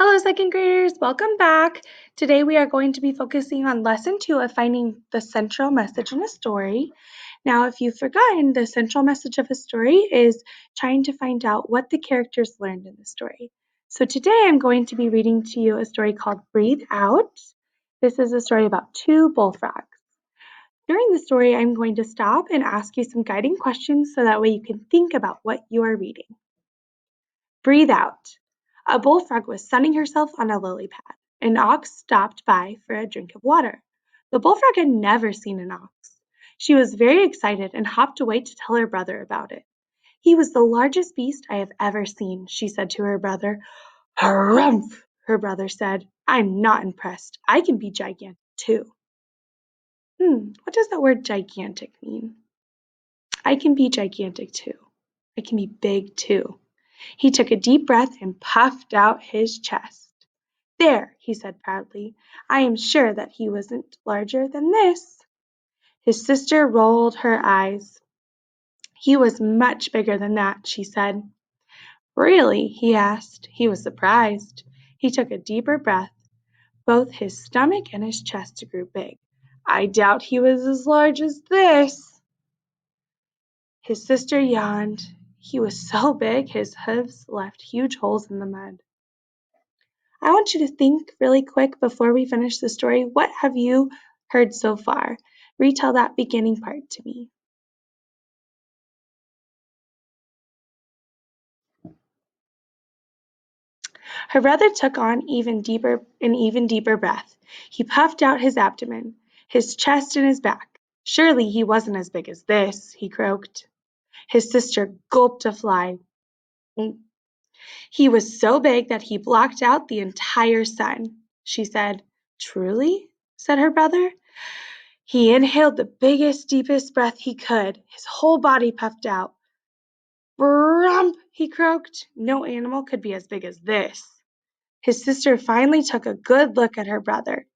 Hello, second graders. Welcome back. Today we are going to be focusing on lesson 2 of finding the central message in a story. Now, if you've forgotten, the central message of a story is trying to find out what the characters learned in the story. So today I'm going to be reading to you a story called Breathe Out. This is a story about two bullfrogs. During the story, I'm going to stop and ask you some guiding questions so that way you can think about what you are reading. Breathe out. A bullfrog was sunning herself on a lily pad. An ox stopped by for a drink of water. The bullfrog had never seen an ox. She was very excited and hopped away to tell her brother about it. He was the largest beast I have ever seen, she said to her brother. Harumph, her brother said. I'm not impressed. I can be gigantic too. What does that word gigantic mean? I can be gigantic too. I can be big too. He took a deep breath and puffed out his chest. There, he said proudly, I am sure that he wasn't larger than this. His sister rolled her eyes. He was much bigger than that, she said. Really? He asked. He was surprised. He took a deeper breath. Both his stomach and his chest grew big. I doubt he was as large as this. His sister yawned. He was so big his hooves left huge holes in the mud. I want you to think really quick before we finish the story. What have you heard so far? Retell that beginning part to me. Her brother took on an even deeper breath. He puffed out his abdomen, his chest and his back. Surely he wasn't as big as this, he croaked. His sister gulped a fly. He was so big that he blocked out the entire sun, she said. Truly? Said her brother. He inhaled the biggest, deepest breath he could. His whole body puffed out. Brump, he croaked. No animal could be as big as this. His sister finally took a good look at her brother.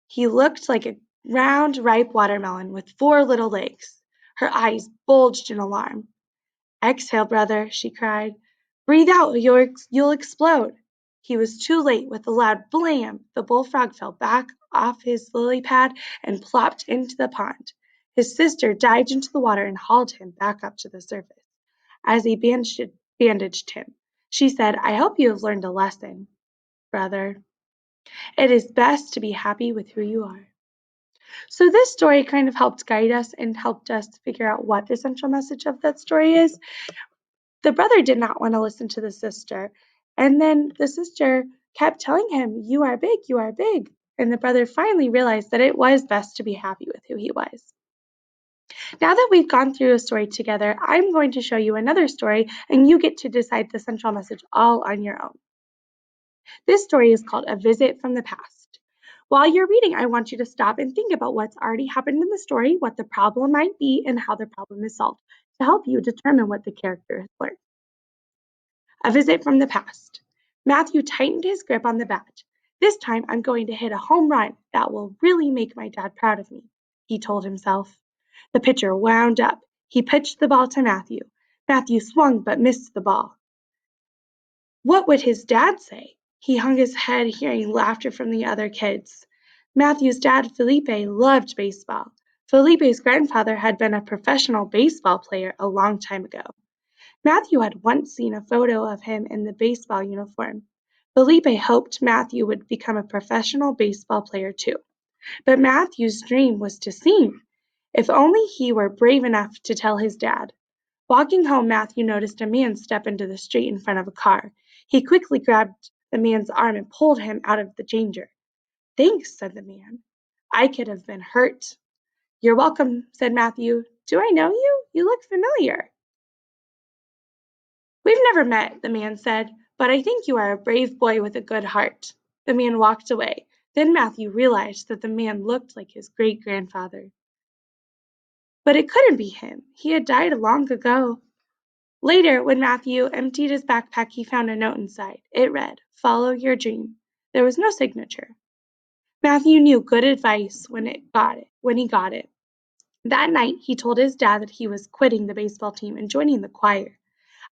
He looked like a round, ripe watermelon with 4 little legs. Her eyes bulged in alarm. Exhale, brother, she cried. Breathe out, you'll explode. He was too late. With a loud blam, the bullfrog fell back off his lily pad and plopped into the pond. His sister dived into the water and hauled him back up to the surface. As he bandaged him, she said, I hope you have learned a lesson, brother. It is best to be happy with who you are. So this story kind of helped guide us and helped us figure out what the central message of that story is. The brother did not want to listen to the sister. And then the sister kept telling him, you are big, you are big. And the brother finally realized that it was best to be happy with who he was. Now that we've gone through a story together, I'm going to show you another story, and you get to decide the central message all on your own. This story is called A Visit from the Past. While you're reading, I want you to stop and think about what's already happened in the story, what the problem might be, and how the problem is solved to help you determine what the character has learned. A visit from the past. Matthew tightened his grip on the bat. This time I'm going to hit a home run that will really make my dad proud of me, he told himself. The pitcher wound up. He pitched the ball to Matthew. Matthew swung but missed the ball. What would his dad say? He hung his head, hearing laughter from the other kids. Matthew's dad, Felipe, loved baseball. Felipe's grandfather had been a professional baseball player a long time ago. Matthew had once seen a photo of him in the baseball uniform. Felipe hoped Matthew would become a professional baseball player too. But Matthew's dream was to sing. If only he were brave enough to tell his dad. Walking home, Matthew noticed a man step into the street in front of a car. He quickly grabbed the man's arm and pulled him out of the danger. Thanks, said the man. I could have been hurt. You're welcome, said Matthew. Do I know you? You look familiar. We've never met, the man said, but I think you are a brave boy with a good heart. The man walked away. Then Matthew realized that the man looked like his great-grandfather. But it couldn't be him. He had died long ago. Later, when Matthew emptied his backpack, he found a note inside. It read, Follow your dream. There was no signature. Matthew knew good advice when he got it. That night, he told his dad that he was quitting the baseball team and joining the choir.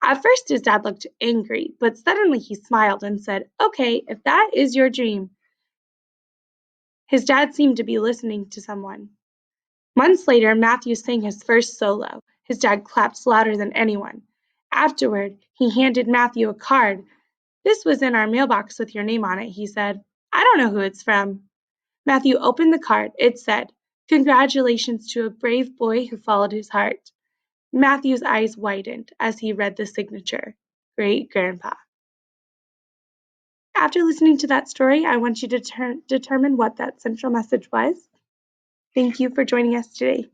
At first, his dad looked angry, but suddenly he smiled and said, "Okay, if that is your dream." His dad seemed to be listening to someone. Months later, Matthew sang his first solo. His dad clapped louder than anyone. Afterward, he handed Matthew a card. "This was in our mailbox with your name on it," he said. "I don't know who it's from." Matthew opened the card. It said, "Congratulations to a brave boy who followed his heart." Matthew's eyes widened as he read the signature, Great Grandpa. After listening to that story, I want you to determine what that central message was. Thank you for joining us today.